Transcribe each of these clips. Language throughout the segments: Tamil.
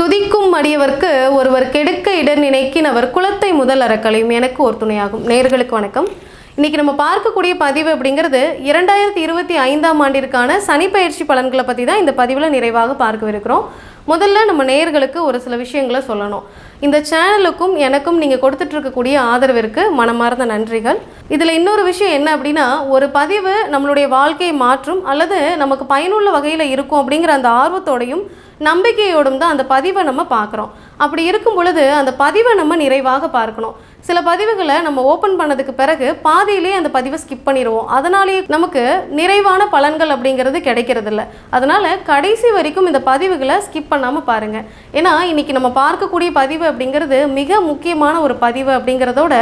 துதிக்கும் அடியவர்க்கு ஒருவர் கெடுக்க இடர் நினைக்கினவர் குலத்தை முதல் அறக்கலையும் எனக்கு ஒரு துணையாகும். நேயர்களுக்கு வணக்கம். இன்றைக்கி நம்ம பார்க்கக்கூடிய பதிவு அப்படிங்கிறது 2025ஆம் ஆண்டிற்கான சனிப்பெயர்ச்சி பலன்களை பற்றி தான் இந்த பதிவில் நிறைவாக பார்க்கவிருக்கிறோம். முதல்ல நம்ம நேயர்களுக்கு ஒரு சில விஷயங்களை சொல்லணும். இந்த சேனலுக்கும் எனக்கும் நீங்கள் கொடுத்துட்ருக்கக்கூடிய ஆதரவிற்கு மனமார்ந்த நன்றிகள். இதில் இன்னொரு விஷயம் என்ன அப்படின்னா, ஒரு பதிவு நம்மளுடைய வாழ்க்கையை மாற்றும் அல்லது நமக்கு பயனுள்ள வகையில் இருக்கும் அப்படிங்கிற அந்த ஆர்வத்தோடையும் நம்பிக்கையோடும் தான் அந்த பதிவை நம்ம பார்க்குறோம். அப்படி இருக்கும் பொழுது அந்த பதிவை நம்ம நிறைவாக பார்க்கணும். சில பதிவுகளை நம்ம ஓப்பன் பண்ணதுக்கு பிறகு பாதியிலே அந்த பதிவை ஸ்கிப் பண்ணிடுவோம். அதனாலேயே நமக்கு நிறைவான பலன்கள் அப்படிங்கிறது கிடைக்கிறதில்ல. அதனால் கடைசி வரைக்கும் இந்த பதிவுகளை ஸ்கிப் பண்ணாமல் பாருங்கள். ஏன்னா இன்றைக்கி நம்ம பார்க்கக்கூடிய பதிவு அப்படிங்கிறது மிக முக்கியமான ஒரு பதிவு அப்படிங்கிறதோட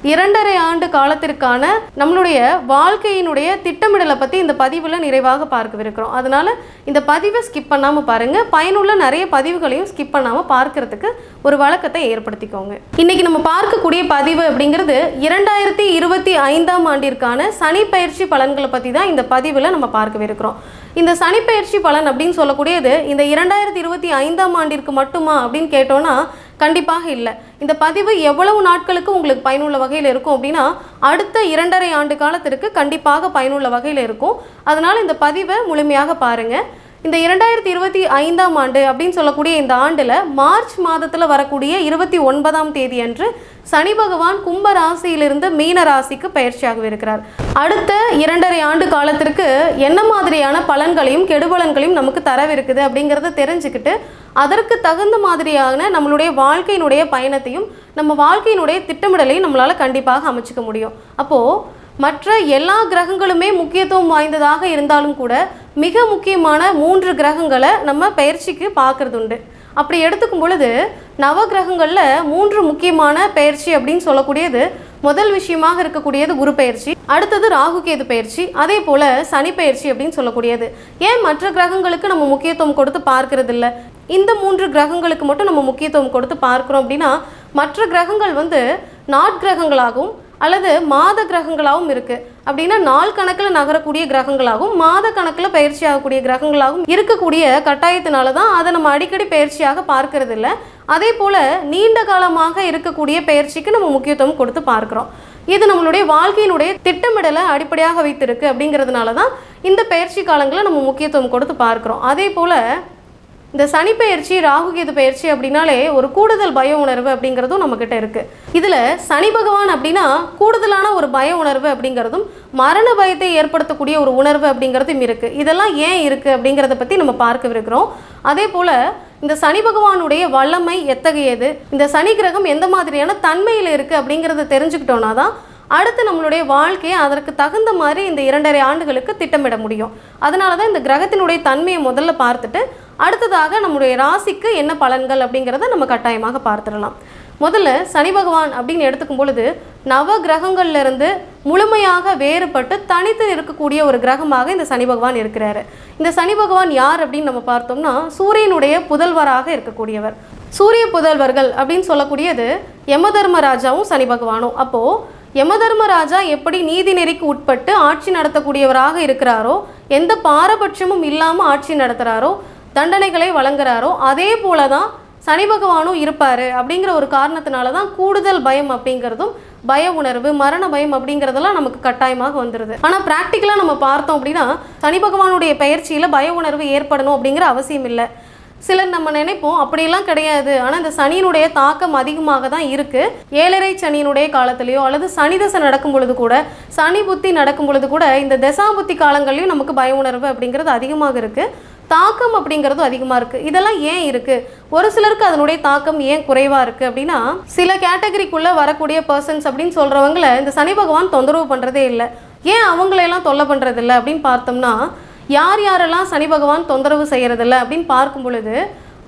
2.5 ஆண்டு காலத்திற்கான நம்மளுடைய வாழ்க்கையினுடைய திட்டமிடலை பற்றி இந்த பதிவில் நிறைவாக பார்க்கவிருக்கிறோம். அதனால் இந்த பதிவை ஸ்கிப் பண்ணாமல் பாருங்கள். பயனுள்ள நிறைய பதிவுகளையும் ஸ்கிப் பண்ணாமல் பார்க்கறதுக்கு ஒரு வழக்கத்தை ஏற்படுத்திக்கோங்க. இன்றைக்கி நம்ம பார்க்கக்கூடிய பதிவு அப்படிங்கிறது 2025ஆம் ஆண்டிற்கான சனிப்பெயர்ச்சி பலன்களை பற்றி தான் இந்த பதிவில் நம்ம பார்க்கவிருக்கிறோம். இந்த சனிப்பெயர்ச்சி பலன் அப்படின்னு சொல்லக்கூடியது இந்த 2025ஆம் ஆண்டிற்கு மட்டுமா அப்படின்னு கேட்டோன்னா கண்டிப்பாக இல்லை. இந்த பதிவு எவ்வளவு நாட்களுக்கு உங்களுக்கு பயனுள்ள வகையில் இருக்கும் அப்படின்னா அடுத்த 2.5 ஆண்டு காலத்திற்கு கண்டிப்பாக பயனுள்ள வகையில் இருக்கும். அதனால் இந்த பதிவை முழுமையாக பாருங்கள். இந்த 2025ஆம் ஆண்டு அப்படின்னு சொல்லக்கூடிய இந்த ஆண்டில் மார்ச் மாதத்தில் வரக்கூடிய 29ஆம் தேதி அன்று சனி பகவான் கும்ப ராசியிலிருந்து மீன ராசிக்கு பயிற்சியாக இருக்கிறார். அடுத்த 2.5 ஆண்டு காலத்திற்கு என்ன மாதிரியான பலன்களையும் கெடுபலன்களையும் நமக்கு தரவிருக்குது அப்படிங்கிறத தெரிஞ்சுக்கிட்டு அதற்கு தகுந்த மாதிரியான நம்மளுடைய வாழ்க்கையினுடைய பயணத்தையும் நம்ம வாழ்க்கையினுடைய திட்டமிடலையும் நம்மளால் கண்டிப்பாக அமைச்சிக்க முடியும். அப்போது மற்ற எல்லா கிரகங்களுமே முக்கியத்துவம் வாய்ந்ததாக இருந்தாலும் கூட மிக முக்கியமான 3 கிரகங்களை நம்ம பயிற்சிக்கு பார்க்கறது உண்டு. அப்படி எடுத்துக்கும் பொழுது நவ கிரகங்களில் 3 முக்கியமான பயிற்சி அப்படின்னு சொல்லக்கூடியது முதல் விஷயமாக இருக்கக்கூடியது குரு பயிற்சி, அடுத்தது ராகு கேது பயிற்சி, அதே போல் சனி பயிற்சி அப்படின்னு சொல்லக்கூடியது. ஏன் மற்ற கிரகங்களுக்கு நம்ம முக்கியத்துவம் கொடுத்து பார்க்கறது இல்லை, இந்த 3 கிரகங்களுக்கு மட்டும் நம்ம முக்கியத்துவம் கொடுத்து பார்க்குறோம் அப்படின்னா மற்ற கிரகங்கள் நாட்கிரகங்களாகவும் அல்லது மாத கிரகங்களாகவும் இருக்குது. அப்படின்னா நாள் கணக்கில் நகரக்கூடிய கிரகங்களாகவும் மாத கணக்கில் பயிற்சி ஆகக்கூடிய கிரகங்களாகவும் இருக்கக்கூடிய கட்டாயத்தினால தான் அதை நம்ம அடிக்கடி பயிற்சியாக பார்க்கறது இல்லை. அதே போல் நீண்ட காலமாக இருக்கக்கூடிய பயிற்சிக்கு நம்ம முக்கியத்துவம் கொடுத்து பார்க்குறோம். இது நம்மளுடைய வாழ்க்கையினுடைய திட்டமிடலை அடிப்படையாக வைத்திருக்கு. அப்படிங்கிறதுனால தான் இந்த பயிற்சி காலங்களில் நம்ம முக்கியத்துவம் கொடுத்து பார்க்குறோம். அதே போல் இந்த சனி பயிற்சி ராகு கேது பயிற்சி அப்படின்னாலே ஒரு கூடுதல் பய உணர்வு அப்படிங்கிறதும் நம்மக்கிட்ட இருக்குது. இதில் சனி பகவான் அப்படின்னா கூடுதலான ஒரு பய உணர்வு அப்படிங்கிறதும் மரண பயத்தை ஏற்படுத்தக்கூடிய ஒரு உணர்வு அப்படிங்கிறதும் இருக்குது. இதெல்லாம் ஏன் இருக்குது அப்படிங்கிறத பற்றி நம்ம பார்க்கவிருக்கிறோம். அதே போல் இந்த சனி பகவானுடைய வல்லமை எத்தகையது, இந்த சனி கிரகம் எந்த மாதிரியான தன்மையில் இருக்குது அப்படிங்கிறத தெரிஞ்சுக்கிட்டோன்னா தான் அடுத்து நம்மளுடைய வாழ்க்கையை அதற்கு தகுந்த மாதிரி இந்த 2.5 ஆண்டுகளுக்கு திட்டமிட முடியும். அதனால தான் இந்த கிரகத்தினுடைய தன்மையை முதல்ல பார்த்துட்டு அடுத்ததாக நம்முடைய ராசிக்கு என்ன பலன்கள் அப்படிங்கிறத நம்ம கட்டாயமாக பார்த்துடலாம். முதல்ல சனி பகவான் அப்படின்னு எடுத்துக்கும் பொழுது நவ கிரகங்கள்லேருந்து முழுமையாக வேறுபட்டு தனித்து இருக்கக்கூடிய ஒரு கிரகமாக இந்த சனி பகவான் இருக்கிறாரு. இந்த சனி பகவான் யார் அப்படின்னு நம்ம பார்த்தோம்னா சூரியனுடைய புதல்வராக இருக்கக்கூடியவர். சூரிய புதல்வர்கள் அப்படின்னு சொல்லக்கூடியது யமதர்மராஜாவும் சனி பகவானும். அப்போது யமதர்மராஜா எப்படி நீதி நெறிக்கு உட்பட்டு ஆட்சி நடத்தக்கூடியவராக இருக்கிறாரோ, எந்த பாரபட்சமும் இல்லாமல் ஆட்சி நடத்துகிறாரோ, தண்டனைகளை வழங்குறாரோ, அதே போல தான் சனி பகவானும் இருப்பார். அப்படிங்கிற ஒரு காரணத்தினால தான் கூடுதல் பயம் அப்படிங்கிறதும் பய உணர்வு மரண பயம் அப்படிங்கிறதெல்லாம் நமக்கு கட்டாயமாக வந்துடுது. ஆனால் ப்ராக்டிக்கலாக நம்ம பார்த்தோம் அப்படின்னா சனி பகவானுடைய பயிற்சியில் பய உணர்வு ஏற்படணும் அப்படிங்கிற அவசியம் இல்லை. சிலர் நம்ம நினைப்போம் அப்படியெல்லாம் கிடையாது, ஆனால் இந்த சனியினுடைய தாக்கம் அதிகமாக தான் இருக்குது. 7.5 சனியினுடைய காலத்துலேயோ அல்லது சனி தசை நடக்கும் பொழுது கூட சனி புத்தி நடக்கும் பொழுது கூட இந்த தசாபுத்தி காலங்கள்லையும் நமக்கு பய உணர்வு அப்படிங்கிறது அதிகமாக இருக்குது, தாக்கம் அப்படிங்கிறதும் அதிகமாக இருக்குது. இதெல்லாம் ஏன் இருக்குது? ஒரு சிலருக்கு அதனுடைய தாக்கம் ஏன் குறைவாக இருக்குது அப்படின்னா சில கேட்டகரிக்குள்ளே வரக்கூடிய பர்சன்ஸ் அப்படின்னு சொல்கிறவங்கள இந்த சனி பகவான் தொந்தரவு பண்ணுறதே இல்லை. ஏன் அவங்களையெல்லாம் தொல்லை பண்ணுறதில்லை அப்படின்னு பார்த்தோம்னா யாரெல்லாம் சனி பகவான் தொந்தரவு செய்கிறதில்ல அப்படின்னு பார்க்கும் பொழுது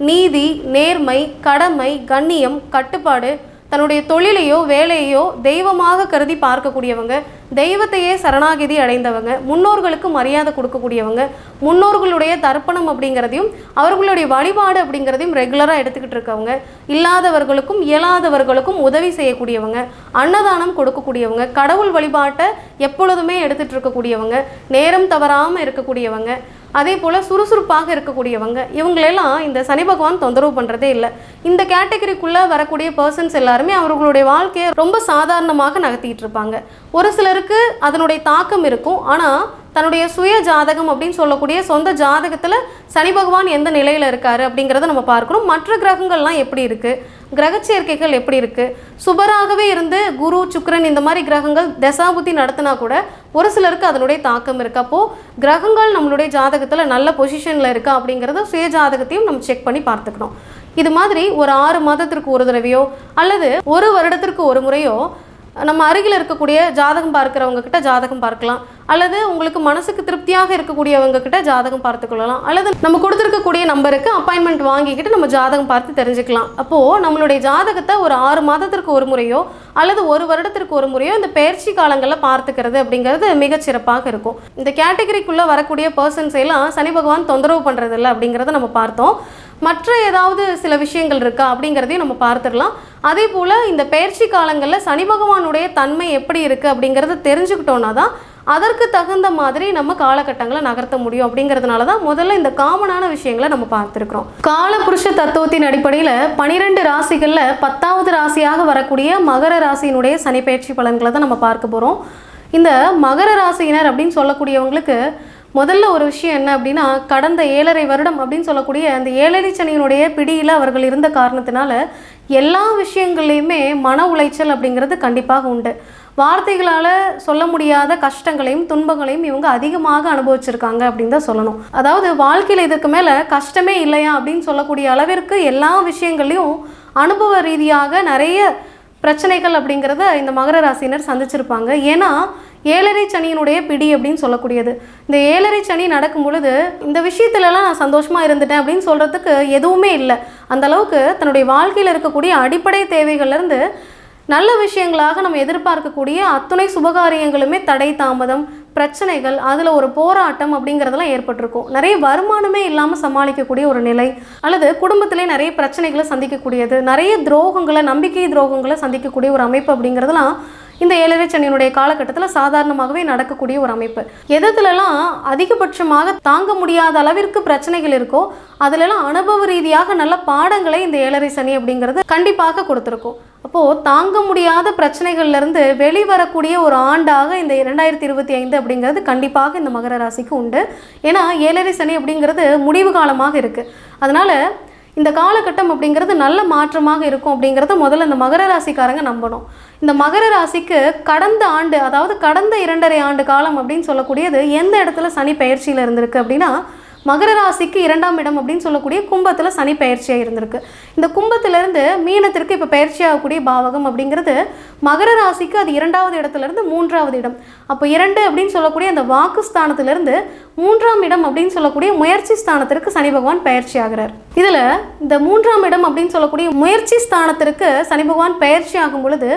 நீதி, நேர்மை, கடமை, கண்ணியம், கட்டுப்பாடு, தன்னுடைய தொழிலையோ வேலையோ தெய்வமாக கருதி பார்க்கக்கூடியவங்க, தெய்வத்தையே சரணாகிதி அடைந்தவங்க, முன்னோர்களுக்கு மரியாதை கொடுக்கக்கூடியவங்க, முன்னோர்களுடைய தர்ப்பணம் அப்படிங்கிறதையும் அவர்களுடைய வழிபாடு அப்படிங்கிறதையும் ரெகுலராக எடுத்துக்கிட்டு இருக்கவங்க, இல்லாதவர்களுக்கும் இயலாதவர்களுக்கும் உதவி செய்யக்கூடியவங்க, அன்னதானம் கொடுக்கக்கூடியவங்க, கடவுள் வழிபாட்டை எப்பொழுதுமே எடுத்துகிட்டு இருக்கக்கூடியவங்க, நேரம் தவறாமல் இருக்கக்கூடியவங்க, அதே போல் சுறுசுறுப்பாக இருக்கக்கூடியவங்க, இவங்களெல்லாம் இந்த சனி பகவான் தொந்தரவு பண்ணுறதே இல்லை. இந்த கேட்டகரிக்குள்ளே வரக்கூடிய பர்சன்ஸ் எல்லாருமே அவர்களுடைய வாழ்க்கையை ரொம்ப சாதாரணமாக நகர்த்திக்கிட்டு இருப்பாங்க. ஒரு சிலருக்கு அதனுடைய தாக்கம் இருக்கும். ஆனால் தன்னுடைய சுய ஜாதகம் அப்படின்னு சொல்லக்கூடிய சொந்த ஜாதகத்தில் சனி பகவான் எந்த நிலையில் இருக்கார் அப்படிங்கிறத நம்ம பார்க்கணும். மற்ற கிரகங்கள்லாம் எப்படி இருக்குது, கிரக சேர்க்கைகள் எப்படி இருக்குது, சுபராகவே இருந்து குரு சுக்கிரன் இந்த மாதிரி கிரகங்கள் தசாபுத்தி நடத்தினா கூட ஒரு சிலருக்கு அதனுடைய தாக்கம் இருக்குது. அப்போது கிரகங்கள் நம்மளுடைய ஜாதகத்தில் நல்ல பொசிஷனில் இருக்கா அப்படிங்கிறத சுய ஜாதகத்தையும் நம்ம செக் பண்ணி பார்த்துக்கணும். இது மாதிரி ஒரு 6 மாதத்திற்கு ஒரு தடவையோ அல்லது ஒரு வருடத்திற்கு ஒரு முறையோ நம்ம அருகில் இருக்கக்கூடிய ஜாதகம் பார்க்குறவங்க கிட்ட ஜாதகம் பார்க்கலாம், அல்லது உங்களுக்கு மனசுக்கு திருப்தியாக இருக்கக்கூடியவங்க கிட்ட ஜாதகம் பார்த்துக்கொள்ளலாம், அல்லது நம்ம கொடுத்துருக்கக்கூடிய நம்பருக்கு அப்பாயின்மெண்ட் வாங்கிக்கிட்டு நம்ம ஜாதகம் பார்த்து தெரிஞ்சுக்கலாம். அப்போது நம்மளுடைய ஜாதகத்தை ஒரு 6 மாதத்திற்கு ஒரு முறையோ அல்லது ஒரு வருடத்திற்கு ஒரு முறையோ இந்த பயிற்சி காலங்களில் பார்த்துக்கிறது அப்படிங்கிறது மிகச்சிறப்பாக இருக்கும். இந்த கேட்டகரிக்குள்ளே வரக்கூடிய பர்சன்ஸ் எல்லாம் சனி பகவான் தொந்தரவு பண்ணுறதில்லை அப்படிங்கிறத நம்ம பார்த்தோம். மற்ற ஏதாவது சில விஷயங்கள் இருக்கா அப்படிங்கிறதையும் நம்ம பார்த்துடலாம். அதே போல் இந்த பயிற்சி காலங்களில் சனி பகவானுடைய தன்மை எப்படி இருக்குது அப்படிங்கிறத தெரிஞ்சுக்கிட்டோன்னா தான் அதற்கு தகுந்த மாதிரி நம்ம காலகட்டங்களை நகர்த்த முடியும். அப்படிங்கிறதுனால தான் முதல்ல இந்த காமனான விஷயங்களை நம்ம பார்த்துருக்குறோம். காலபுருஷ தத்துவத்தின் அடிப்படையில் 12 ராசிகளில் 10வது ராசியாக வரக்கூடிய மகர ராசியினுடைய சனி பயிற்சி பலன்களை தான் நம்ம பார்க்க போகிறோம். இந்த மகர ராசியினர் அப்படின்னு சொல்லக்கூடியவங்களுக்கு முதல்ல ஒரு விஷயம் என்ன அப்படின்னா, கடந்த 7.5 வருடம் அப்படின்னு சொல்லக்கூடிய அந்த 7.5 சனியினுடைய பிடியில் அவர்கள் இருந்த காரணத்தினால எல்லா விஷயங்கள்லையுமே மன உளைச்சல் அப்படிங்கிறது கண்டிப்பாக உண்டு. வார்த்தைகளால் சொல்ல முடியாத கஷ்டங்களையும் துன்பங்களையும் இவங்க அதிகமாக அனுபவிச்சிருக்காங்க அப்படின்னு தான் சொல்லணும். அதாவது வாழ்க்கையில் இதுக்கு மேலே கஷ்டமே இல்லையா அப்படின்னு சொல்லக்கூடிய அளவிற்கு எல்லா விஷயங்களையும் அனுபவ ரீதியாக நிறைய பிரச்சனைகள் அப்படிங்கிறத இந்த மகர ராசியினர் சந்திச்சிருப்பாங்க. ஏன்னா 7.5 சனியினுடைய பிடி அப்படின்னு சொல்லக்கூடியது. இந்த 7.5 சனி நடக்கும் பொழுது இந்த விஷயத்துலலாம் நான் சந்தோஷமாக இருந்துட்டேன் அப்படின்னு சொல்கிறதுக்கு எதுவுமே இல்லை. அந்த அளவுக்கு தன்னுடைய வாழ்க்கையில் இருக்கக்கூடிய அடிப்படை தேவைகள்லேருந்து நல்ல விஷயங்களாக நம்ம எதிர்பார்க்கக்கூடிய அத்துணை சுபகாரியங்களுமே தடை தாமதம் பிரச்சனைகள், அதில் ஒரு போராட்டம் அப்படிங்கிறதெல்லாம் ஏற்பட்டிருக்கும். நிறைய வருமானமே இல்லாமல் சமாளிக்கக்கூடிய ஒரு நிலை, அல்லது குடும்பத்திலே நிறைய பிரச்சனைகளை சந்திக்கக்கூடியது, நிறைய துரோகங்களை நம்பிக்கை துரோகங்களை சந்திக்கக்கூடிய ஒரு அமைப்பு அப்படிங்கிறதுலாம் இந்த 7.5 சனியினுடைய காலகட்டத்தில் சாதாரணமாகவே நடக்கக்கூடிய ஒரு அமைப்பு. எதுலலாம் அதிகபட்சமாக தாங்க முடியாத அளவிற்கு பிரச்சனைகள் இருக்கோ அதிலெல்லாம் அனுபவ ரீதியாக நல்ல பாடங்களை இந்த 7.5 சனி அப்படிங்கிறது கண்டிப்பாக கொடுத்துருக்கும். அப்போது தாங்க முடியாத பிரச்சனைகள்லேருந்து வெளிவரக்கூடிய ஒரு ஆண்டாக இந்த 2025 அப்படிங்கிறது கண்டிப்பாக இந்த மகர ராசிக்கு உண்டு. ஏன்னா 7.5 சனி அப்படிங்கிறது முடிவு காலமாக இருக்குது. அதனால் இந்த காலகட்டம் அப்படிங்கிறது நல்ல மாற்றமாக இருக்கும் அப்படிங்கிறத முதல்ல இந்த மகர ராசிக்காரங்க நம்பணும். இந்த மகர ராசிக்கு கடந்த ஆண்டு, அதாவது கடந்த 2.5 ஆண்டு காலம் அப்படின்னு சொல்லக்கூடியது எந்த இடத்துல சனி பயிற்சியில் இருந்திருக்கு அப்படின்னா, மகர ராசிக்கு 2ஆம் இடம் அப்படின்னு சொல்லக்கூடிய கும்பத்தில் சனி பயிற்சியாக இருந்திருக்கு. இந்த கும்பத்திலேருந்து மீனத்திற்கு இப்போ பயிற்சியாகக்கூடிய பாவகம் அப்படிங்கிறது மகர ராசிக்கு அது 2வது இடத்துலேருந்து 3வது இடம். அப்போ 2 அப்படின்னு சொல்லக்கூடிய அந்த வாக்கு ஸ்தானத்திலிருந்து 3ஆம் இடம் அப்படின்னு சொல்லக்கூடிய முயற்சி ஸ்தானத்திற்கு சனி பகவான் பயிற்சி ஆகிறார். இதில் இந்த 3ஆம் இடம் அப்படின்னு சொல்லக்கூடிய முயற்சி ஸ்தானத்திற்கு சனி பகவான் பயிற்சி ஆகும் பொழுது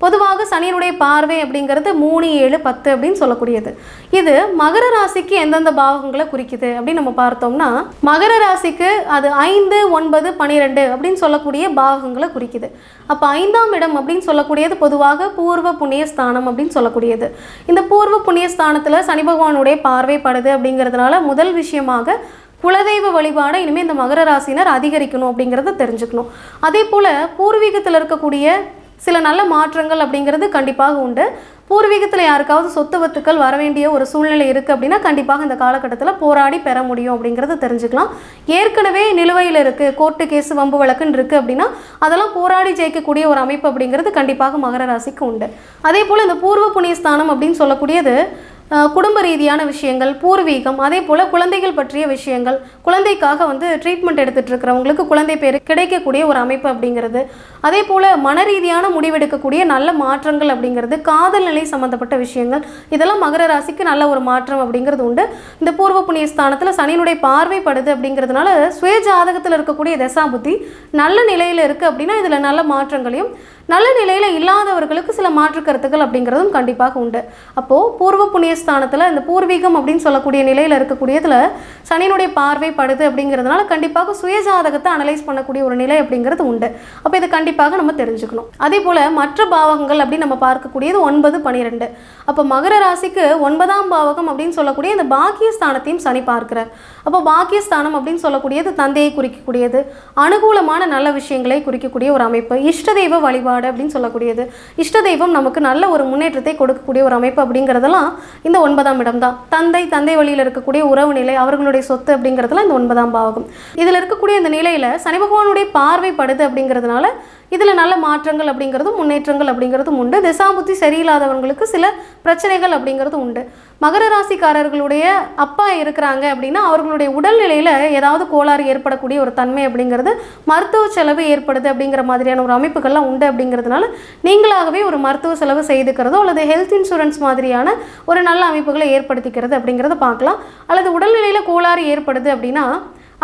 பொதுவாக சனியினுடைய பார்வை அப்படிங்கிறது 3, 7, 10 அப்படின்னு சொல்லக்கூடியது. இது மகர ராசிக்கு எந்தெந்த பாவகங்களை குறிக்குது அப்படின்னு நம்ம பார்த்தோம்னா, மகர ராசிக்கு அது 5, 9, 12 அப்படின்னு சொல்லக்கூடிய பாவகங்களை குறிக்குது. அப்போ 5ஆம் இடம் அப்படின்னு சொல்லக்கூடியது பொதுவாக பூர்வ புண்ணிய ஸ்தானம் அப்படின்னு சொல்லக்கூடியது. இந்த பூர்வ புண்ணிய ஸ்தானத்தில் சனி பகவானுடைய பார்வை படுது அப்படிங்கிறதுனால முதல் விஷயமாக குலதெய்வ வழிபாடை இனிமேல் இந்த மகர ராசினர் அதிகரிக்கணும் அப்படிங்கிறத தெரிஞ்சுக்கணும். அதே போல் பூர்வீகத்தில் இருக்கக்கூடிய சில நல்ல மாற்றங்கள் அப்படிங்கிறது கண்டிப்பாக உண்டு. பூர்வீகத்தில் யாருக்காவது சொத்து வத்துக்கள் வர வேண்டிய ஒரு சூழ்நிலை இருக்குது அப்படின்னா கண்டிப்பாக இந்த காலகட்டத்தில் போராடி பெற முடியும் அப்படிங்கிறத தெரிஞ்சுக்கலாம். ஏற்கனவே நிலுவையில் இருக்குது, கோர்ட்டு கேஸு வம்பு வழக்குன்னு இருக்குது அப்படின்னா அதெல்லாம் போராடி ஜெயிக்கக்கூடிய ஒரு அமைப்பு அப்படிங்கிறது கண்டிப்பாக மகர ராசிக்கு உண்டு. அதே போல் இந்த பூர்வ புண்ணிய ஸ்தானம் அப்படின்னு சொல்லக்கூடியது குடும்ப ரீதியான விஷயங்கள், பூர்வீகம், அதே போல் குழந்தைகள் பற்றிய விஷயங்கள், குழந்தைக்காக ட்ரீட்மெண்ட் எடுத்துகிட்டு இருக்கிறவங்களுக்கு குழந்தை பேர் கிடைக்கக்கூடிய ஒரு அமைப்பு அப்படிங்கிறது, அதே போல் மன ரீதியான முடிவெடுக்கக்கூடிய நல்ல மாற்றங்கள் அப்படிங்கிறது, காதல் நிலை சம்மந்தப்பட்ட விஷயங்கள், இதெல்லாம் மகர ராசிக்கு நல்ல ஒரு மாற்றம் அப்படிங்கிறது உண்டு. இந்த பூர்வ புண்ணிய ஸ்தானத்தில் சனியினுடைய பார்வைப்படுது அப்படிங்கிறதுனால சுய ஜாதகத்தில் இருக்கக்கூடிய தசாபுத்தி நல்ல நிலையில் இருக்குது அப்படின்னா இதில் நல்ல மாற்றங்களையும் நல்ல நிலையில் இல்லாதவர்களுக்கு சில மாற்று கருத்துக்கள் அப்படிங்கிறதும் கண்டிப்பாக உண்டு. அப்போது பூர்வ புண்ணியஸ்தானத்தில் இந்த பூர்வீகம் அப்படின்னு சொல்லக்கூடிய நிலையில் இருக்கக்கூடியதில் சனியினுடைய பார்வை படுது அப்படிங்கிறதுனால கண்டிப்பாக சுயஜாதகத்தை அனலைஸ் பண்ணக்கூடிய ஒரு நிலை அப்படிங்கிறது உண்டு. அப்போ இதை கண்டிப்பாக நம்ம தெரிஞ்சுக்கணும். அதே போல் மற்ற பாவகங்கள் அப்படின்னு நம்ம பார்க்கக்கூடியது 9, 12. அப்போ மகர ராசிக்கு 9ஆம் பாவகம் அப்படின்னு சொல்லக்கூடிய இந்த பாக்கியஸ்தானத்தையும் சனி பார்க்கிறார். அப்போ பாக்கியஸ்தானம் அப்படின்னு சொல்லக்கூடியது தந்தையை குறிக்கக்கூடியது, அனுகூலமான நல்ல விஷயங்களை குறிக்கக்கூடிய ஒரு அமைப்பு. இஷ்ட தெய்வ வழிபாடு அப்படின்னு சொல்லக்கூடியது, இஷ்ட தெய்வம் நமக்கு நல்ல ஒரு முன்னேற்றத்தை கொடுக்கக்கூடிய ஒரு அமைப்பு அப்படிங்கிறதெல்லாம் இந்த 9ஆம் இடம் தான். தந்தை வழியில் இருக்கக்கூடிய உறவு நிலை, அவர்களுடைய சொத்து அப்படிங்கிறதுலாம் இந்த 9ஆம் பாவகம். இதில் இருக்கக்கூடிய இந்த நிலையில் சனி பகவானுடைய பார்வை படுது அப்படிங்கிறதுனால இதில் நல்ல மாற்றங்கள் அப்படிங்கிறதும் முன்னேற்றங்கள் அப்படிங்கிறதும் உண்டு. திசாபுத்தி சரியில்லாதவங்களுக்கு சில பிரச்சனைகள் அப்படிங்கிறதும் உண்டு. மகர ராசிக்காரர்களுடைய அப்பா இருக்கிறாங்க அப்படின்னா அவர்களுடைய உடல்நிலையில் ஏதாவது கோளாறு ஏற்படக்கூடிய ஒரு தன்மை அப்படிங்கிறது, மருத்துவ செலவு ஏற்படுது அப்படிங்கிற மாதிரியான ஒரு அமைப்புகள்லாம் உண்டு. அப்படிங்கிறதுனால நீங்களாகவே ஒரு மருத்துவ செலவு செய்துக்கிறதோ அல்லது ஹெல்த் இன்சூரன்ஸ் மாதிரியான ஒரு நல்ல அமைப்புகளை ஏற்படுத்திக்கிறது அப்படிங்கிறத பார்க்கலாம். அல்லது உடல்நிலையில் கோளாறு ஏற்படுது அப்படின்னா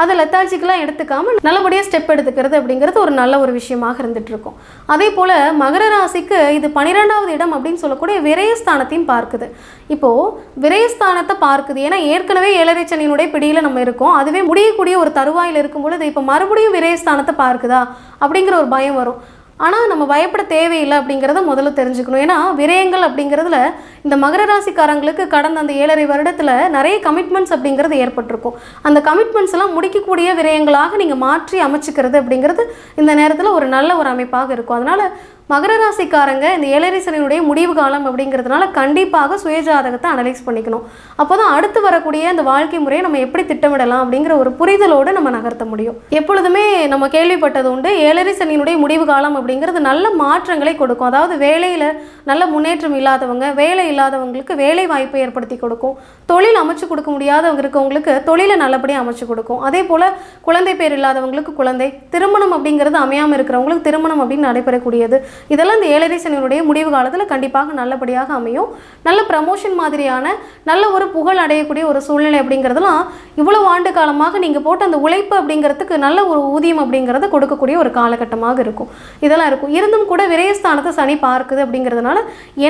அதை லெத்தாஜிக்கெலாம் எடுத்துக்காமல் நல்லபடியாக ஸ்டெப் எடுத்துக்கிறது அப்படிங்கிறது ஒரு நல்ல ஒரு விஷயமாக இருந்துகிட்டு இருக்கும். அதே போல் மகர ராசிக்கு இது 12ஆவது இடம் அப்படின்னு சொல்லக்கூடிய விரயஸ்தானத்தையும் பார்க்குது. இப்போது விரயஸ்தானத்தை பார்க்குது, ஏன்னா ஏற்கனவே ஏழரை சனியினுடைய பிடியில் நம்ம இருக்கோம். அதுவே முடியக்கூடிய ஒரு தருவாயில் இருக்கும் பொழுது இப்போ மறுபடியும் விரயஸ்தானத்தை பார்க்குதா அப்படிங்கிற ஒரு பயம் வரும். ஆனால் நம்ம பயப்பட தேவையில்லை அப்படிங்கிறத முதல்ல தெரிஞ்சுக்கணும். ஏன்னா விரயங்கள் அப்படிங்கிறதுல இந்த மகர ராசிக்காரங்களுக்கு கடந்த அந்த 7.5 வருடத்தில் நிறைய கமிட்மெண்ட்ஸ் அப்படிங்கிறது ஏற்பட்டிருக்கும். அந்த கமிட்மெண்ட்ஸ் எல்லாம் முடிக்கக்கூடிய விரயங்களாக நீங்கள் மாற்றி அமைச்சிக்கிறது அப்படிங்கிறது இந்த நேரத்தில் ஒரு நல்ல ஒரு அமைப்பாக இருக்கும். அதனால் மகர ராசிக்காரங்க இந்த ஏழரை சனியினுடைய முடிவு காலம் அப்படிங்கிறதுனால கண்டிப்பாக சுயஜாதகத்தை அனலைஸ் பண்ணிக்கணும். அப்போ தான் அடுத்து வரக்கூடிய அந்த வாழ்க்கை முறையை நம்ம எப்படி திட்டமிடலாம் அப்படிங்கிற ஒரு புரிதலோடு நம்ம நகர்த்த முடியும். எப்பொழுதுமே நம்ம கேள்விப்பட்டது உண்டு, ஏழரை சனியினுடைய முடிவு காலம் அப்படிங்கிறது நல்ல மாற்றங்களை கொடுக்கும். அதாவது வேலையில் நல்ல முன்னேற்றம் இல்லாதவங்க, வேலை இல்லாதவங்களுக்கு வேலை வாய்ப்பை ஏற்படுத்தி கொடுக்கும். தொழில் அமைச்சு கொடுக்க முடியாதவங்க இருக்கவங்களுக்கு தொழிலை நல்லபடியாக அமைச்சு கொடுக்கும். அதே போல் குழந்தை பேர் இல்லாதவங்களுக்கு குழந்தை, திருமணம் அப்படிங்கிறது அமையாமல் இருக்கிறவங்களுக்கு திருமணம் அப்படின்னு நடைபெறக்கூடியது. இதெல்லாம் இந்த ஏழரை சனியினுடைய முடிவு காலத்தில் கண்டிப்பாக நல்லபடியாக அமையும். நல்ல ப்ரமோஷன் மாதிரியான நல்ல ஒரு புகழ் அடையக்கூடிய ஒரு சூழ்நிலை அப்படிங்கிறதுலாம் இவ்வளவு ஆண்டு காலமாக நீங்கள் போட்ட அந்த உழைப்பு அப்படிங்கிறதுக்கு நல்ல ஒரு ஊதியம் அப்படிங்கிறத கொடுக்கக்கூடிய ஒரு காலகட்டமாக இருக்கும். இதெல்லாம் இருக்கும். இருந்தும் கூட விரயஸ்தானத்தை சனி பார்க்குது அப்படிங்கிறதுனால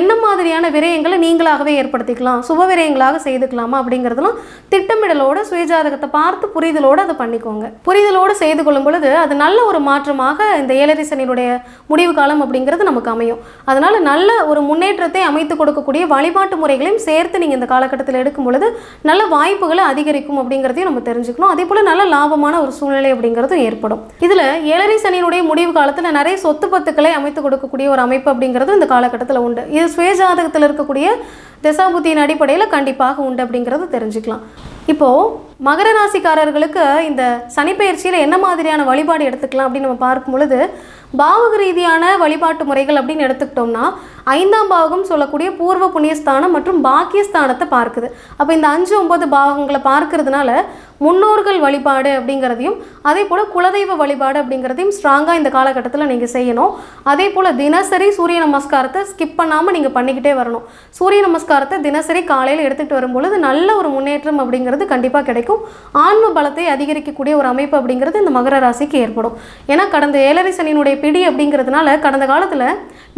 என்ன மாதிரியான விரயங்களை நீங்களாகவே ஏற்படுத்திக்கலாம், சுப விரயங்களாக செய்துக்கலாமா அப்படிங்கிறதுலாம் திட்டமிடலோடு சுயஜாதகத்தை பார்த்து புரிதலோடு அதை பண்ணிக்கோங்க. புரிதலோடு செய்து கொள்ளும் பொழுது அது நல்ல ஒரு மாற்றமாக இந்த ஏழரை சனியினுடைய முடிவு காலம் அப்படிங்கிறது நமக்கு அமையும். அதனால நல்ல ஒரு முன்னேற்றத்தை அமைத்து கொடுக்கக்கூடிய வழிபாட்டு முறைகளையும் சேர்த்து நீங்கள் இந்த காலகட்டத்தில் எடுக்கும் பொழுது நல்ல வாய்ப்புகளை அதிகரிக்கும் அப்படிங்கிறதையும் நம்ம தெரிஞ்சுக்கணும். அதே போல் நல்ல லாபமான ஒரு சூழ்நிலை அப்படிங்கிறதும் ஏற்படும். இதில் ஏழரை சனியினுடைய முடிவு காலத்தில் நிறைய சொத்து பத்துக்களை அமைத்து கொடுக்கக்கூடிய ஒரு அமைப்பு அப்படிங்கிறது இந்த காலகட்டத்தில் உண்டு. இது சுயஜாதகத்தில் இருக்கக்கூடிய திசாபுத்தியின் அடிப்படையில் கண்டிப்பாக உண்டு அப்படிங்கிறது தெரிஞ்சுக்கலாம். இப்போது மகர ராசிக்காரர்களுக்கு இந்த சனிப்பெயர்ச்சியில் என்ன மாதிரியான வழிபாடு எடுத்துக்கலாம் அப்படின்னு நம்ம பார்க்கும் பொழுது பாவக ரீதியான வழிபாட்டு முறைகள் அப்படின்னு எடுத்துக்கிட்டோம்னா 5ஆம் பாவகம் சொல்லக்கூடிய பூர்வ புண்ணியஸ்தானம் மற்றும் பாக்கியஸ்தானத்தை பார்க்குது. அப்போ இந்த 5, 9 பாவகங்களை பார்க்கறதுனால முன்னோர்கள் வழிபாடு அப்படிங்கிறதையும் அதே போல் குலதெய்வ வழிபாடு அப்படிங்கிறதையும் ஸ்ட்ராங்காக இந்த காலகட்டத்தில் நீங்கள் செய்யணும். அதே போல் தினசரி சூரிய நமஸ்காரத்தை ஸ்கிப் பண்ணாமல் நீங்கள் பண்ணிக்கிட்டே வரணும். சூரிய நமஸ்காரத்தை தினசரி காலையில் எடுத்துகிட்டு வரும்பொழுது நல்ல ஒரு முன்னேற்றம் அப்படிங்கிறது கண்டிப்பாக கிடைக்கும். ஆன்ம பலத்தை அதிகரிக்கக்கூடிய ஒரு அமைப்பு அப்படிங்கிறது இந்த மகர ராசிக்கு ஏற்படும். ஏன்னா கடந்த ஏழரை சனியினுடைய பிடி அப்படிங்கிறதுனால கடந்த காலத்தில்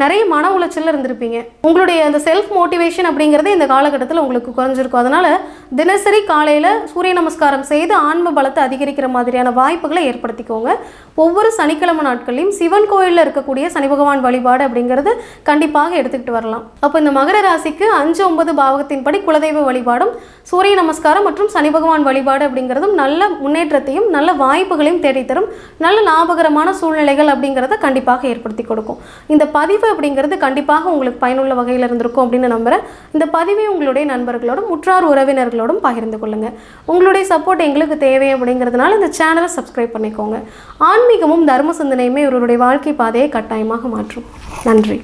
நிறைய மன உளைச்சல் இருந்திருப்பீங்க. உங்களுடைய அந்த செல்ஃப் மோட்டிவேஷன் அப்படிங்கிறது இந்த காலகட்டத்தில் உங்களுக்கு குறைஞ்சிருக்கும். அதனால் தினசரி காலையில் சூரிய நமஸ்காரம் செய்து ஆன்ம பலத்தை அதிகரிக்கிற மாதிரியான வாய்ப்புகளை ஏற்படுத்திக்கோங்க. ஒவ்வொரு சனிக்கிழமை நாட்களையும் சிவன் கோயிலில் இருக்கக்கூடிய சனி பகவான் வழிபாடு அப்படிங்கிறது கண்டிப்பாக எடுத்துக்கிட்டு வரலாம். அப்போ இந்த மகர ராசிக்கு 5, 9 பாவகத்தின்படி குலதெய்வ வழிபாடும் சூரிய நமஸ்காரம் மற்றும் சனி பகவான் வழிபாடு அப்படிங்கிறதும் நல்ல முன்னேற்றத்தையும் நல்ல வாய்ப்புகளையும் தேடித்தரும். நல்ல லாபகரமான சூழ்நிலைகள் அப்படிங்கிறத கண்டிப்பாக ஏற்படுத்தி கொடுக்கும். இந்த பதிவு அப்படிங்கிறது கண்டிப்பாக உங்களுக்கு பயனுள்ள வகையில் இருந்திருக்கும் அப்படின்னு நம்புகிறேன். இந்த பதிவை உங்களுடைய நண்பர்களோடும் உற்றார் உறவினர்களோடும் பகிர்ந்து கொள்ளுங்கள். உங்களுடைய சப்போர்ட் எங்களுக்கு தேவை அப்படிங்கிறதுனால இந்த சேனலை சப்ஸ்கிரைப் பண்ணிக்கோங்க. ஆன்மீகமும் தர்ம சிந்தனையுமே இவருடைய வாழ்க்கை பாதையை கட்டாயமாக மாற்றும். நன்றி.